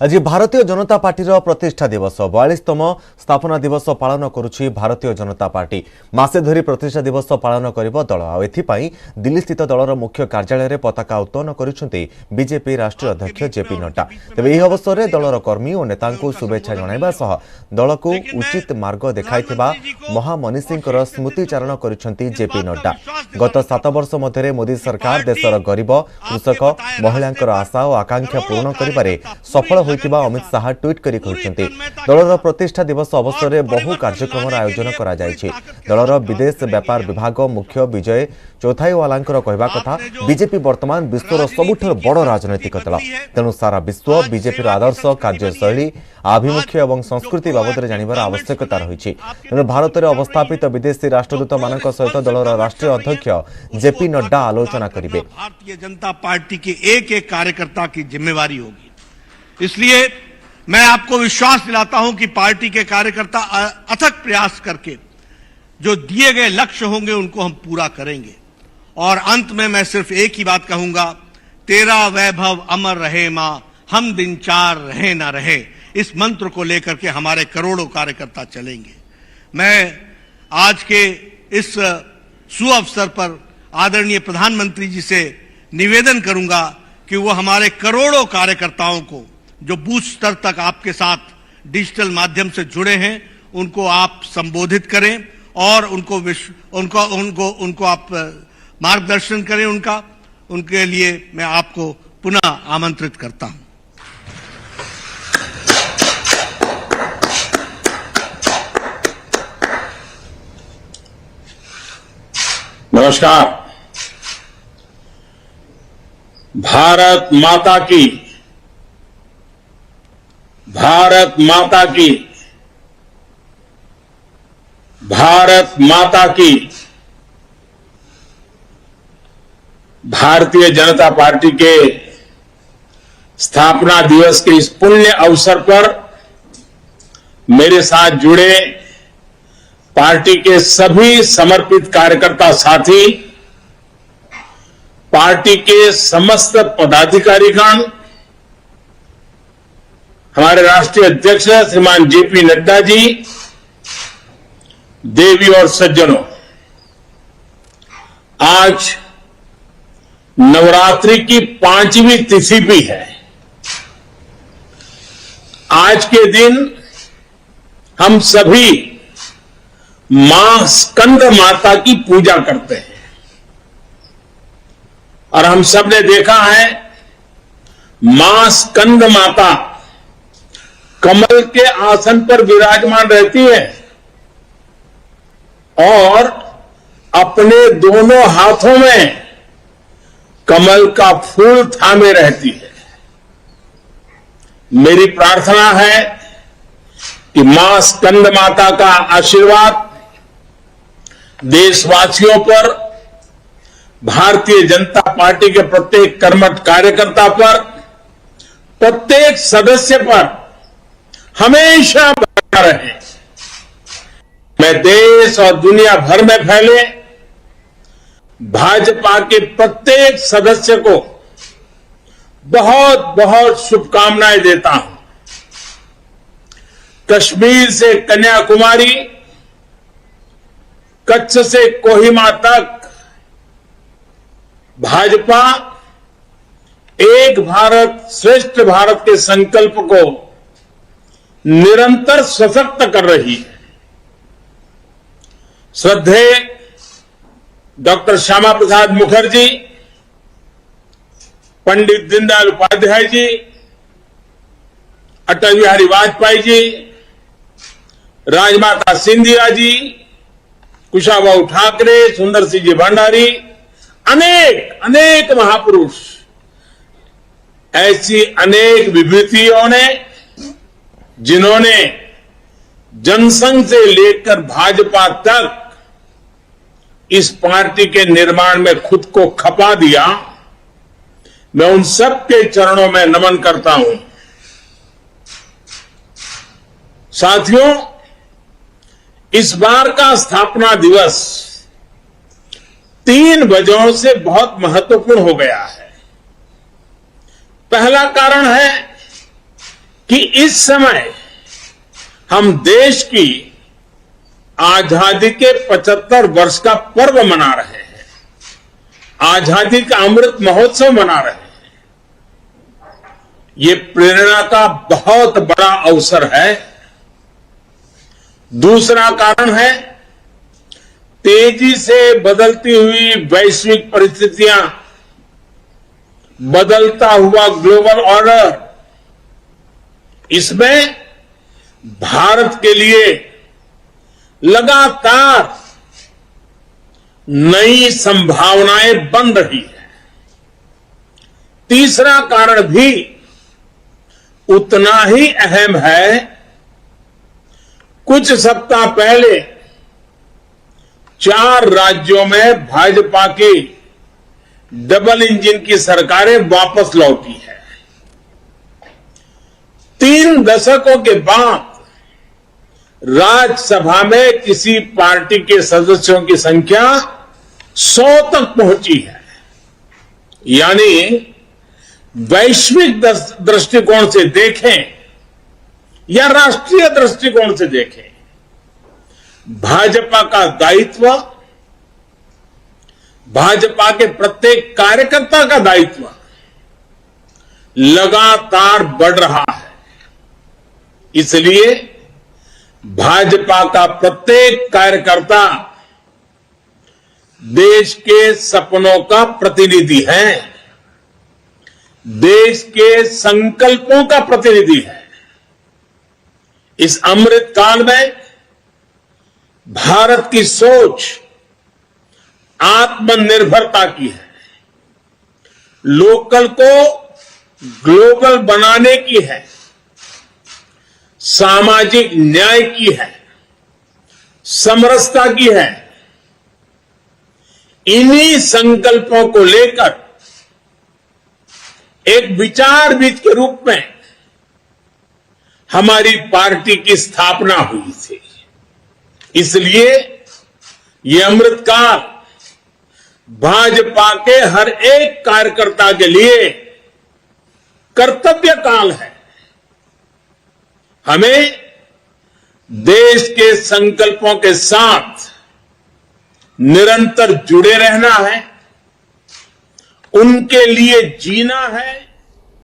आज भारतीय जनता पार्टी प्रतिष्ठा दिवस 42तम स्थापना दिवस पालन करुछि भारतीय जनता पार्टी। मासे धरी प्रतिष्ठा दिवस पालन करिबो दल। एथिपाई दिल्ली स्थित दलर मुख्य कार्यालय में पताका उत्तोलन करिसेंति बीजेपी राष्ट्रीय अध्यक्ष जेपी नड्डा। तेबे एही अवसर में दलर कर्मी और नेता शुभेच्छा जणाइबा सह दल को उचित मार्ग देखाइथिबा महामनीषींकर स्मृतिचारण करिसेंति जेपी नड्डा। गत 7 वर्ष मध्य मोदी सरकार देशर गरीब कृषक महिलांकर आशा और आकांक्षा पूर्ण करिबारे सफल अमित शाह ट्वीट करी कहते दलर प्रतिष्ठा दिवस अवसर में बहु कार्यक्रम आयोजन करा जायछि। दलर विदेश व्यापार विभाग मुख्य विजय चौथाईवालांकर कहवा कथा बीजेपी वर्तमान विश्वर सबुठार बड़ राजनैतिक दल। तेणु सारा विश्व बीजेपी आदर्श कार्यशैली आभिमुख्य और संस्कृति बाबद जानिबार आवश्यकता रही। तेणु भारत में अवस्थापित विदेशी राष्ट्रदूत मानक सहित दलर राष्ट्रीय अध्यक्ष जेपी नड्डा आलोचना करेंगे। भारतीय जनता पार्टी के एक एक कार्यकर्ता की जिम्मेवारी होगी। इसलिए मैं आपको विश्वास दिलाता हूं कि पार्टी के कार्यकर्ता अथक प्रयास करके जो दिए गए लक्ष्य होंगे उनको हम पूरा करेंगे। और अंत में मैं सिर्फ एक ही बात कहूंगा, तेरा वैभव अमर रहे मां, हम दिन चार रहे ना रहे, इस मंत्र को लेकर के हमारे करोड़ों कार्यकर्ता चलेंगे। मैं आज के इस सुअवसर पर आदरणीय प्रधानमंत्री जी से निवेदन करूंगा कि वो हमारे करोड़ों कार्यकर्ताओं को जो बूथ स्तर तक आपके साथ डिजिटल माध्यम से जुड़े हैं उनको आप संबोधित करें और उनको आप मार्गदर्शन करें। उनके लिए मैं आपको पुनः आमंत्रित करता हूं। नमस्कार। भारत माता की, भारत माता की, भारत माता की। भारतीय जनता पार्टी के स्थापना दिवस के इस पुण्य अवसर पर मेरे साथ जुड़े पार्टी के सभी समर्पित कार्यकर्ता साथी, पार्टी के समस्त पदाधिकारीगण, हमारे राष्ट्रीय अध्यक्ष श्रीमान जेपी नड्डा जी, देवी और सज्जनों, आज नवरात्रि की 5वीं तिथि भी है। आज के दिन हम सभी मां स्कंद माता की पूजा करते हैं और हम सब ने देखा है मां स्कंद माता कमल के आसन पर विराजमान रहती है और अपने दोनों हाथों में कमल का फूल थामे रहती है। मेरी प्रार्थना है कि मां स्कंद माता का आशीर्वाद देशवासियों पर, भारतीय जनता पार्टी के प्रत्येक कर्मठ कार्यकर्ता पर, प्रत्येक सदस्य पर हमेशा बना रहे। मैं देश और दुनिया भर में फैले भाजपा के प्रत्येक सदस्य को बहुत बहुत शुभकामनाएं देता हूं। कश्मीर से कन्याकुमारी, कच्छ से कोहिमा तक भाजपा एक भारत श्रेष्ठ भारत के संकल्प को निरंतर सशक्त कर रही है। श्रद्धेय डॉक्टर श्यामा प्रसाद मुखर्जी, पंडित दीनदयाल उपाध्याय जी, अटल बिहारी वाजपेयी जी, राजमाता सिंधिया जी, कुशाभाऊ ठाकरे, सुंदर सिंह जी भंडारी, अनेक महापुरुष, ऐसी अनेक विभूतियों ने जिन्होंने जनसंघ से लेकर भाजपा तक इस पार्टी के निर्माण में खुद को खपा दिया, मैं उन सब के चरणों में नमन करता हूं। साथियों, इस बार का स्थापना दिवस 3 वजहों से बहुत महत्वपूर्ण हो गया है। पहला कारण है कि इस समय हम देश की आजादी के 75 वर्ष का पर्व मना रहे हैं, आजादी का अमृत महोत्सव मना रहे हैं। ये प्रेरणा का बहुत बड़ा अवसर है। दूसरा कारण है तेजी से बदलती हुई वैश्विक परिस्थितियां, बदलता हुआ ग्लोबल ऑर्डर। इसमें भारत के लिए लगातार नई संभावनाएं बन रही है। तीसरा कारण भी उतना ही अहम है। कुछ सप्ताह पहले 4 राज्यों में भाजपा की डबल इंजन की सरकारें वापस लौटी है। 3 दशकों के बाद राज्यसभा में किसी पार्टी के सदस्यों की संख्या 100 तक पहुंची है। यानी वैश्विक दृष्टिकोण से देखें या राष्ट्रीय दृष्टिकोण से देखें, भाजपा का दायित्व, भाजपा के प्रत्येक कार्यकर्ता का दायित्व लगातार बढ़ रहा है। इसलिए भाजपा का प्रत्येक कार्यकर्ता देश के सपनों का प्रतिनिधि है, देश के संकल्पों का प्रतिनिधि है। इस अमृत काल में भारत की सोच आत्मनिर्भरता की है, लोकल को ग्लोबल बनाने की है, सामाजिक न्याय की है, समरसता की है। इन्हीं संकल्पों को लेकर एक विचारविद के रूप में हमारी पार्टी की स्थापना हुई थी। इसलिए ये अमृतकाल भाजपा के हर एक कार्यकर्ता के लिए कर्तव्य काल है। हमें देश के संकल्पों के साथ निरंतर जुड़े रहना है, उनके लिए जीना है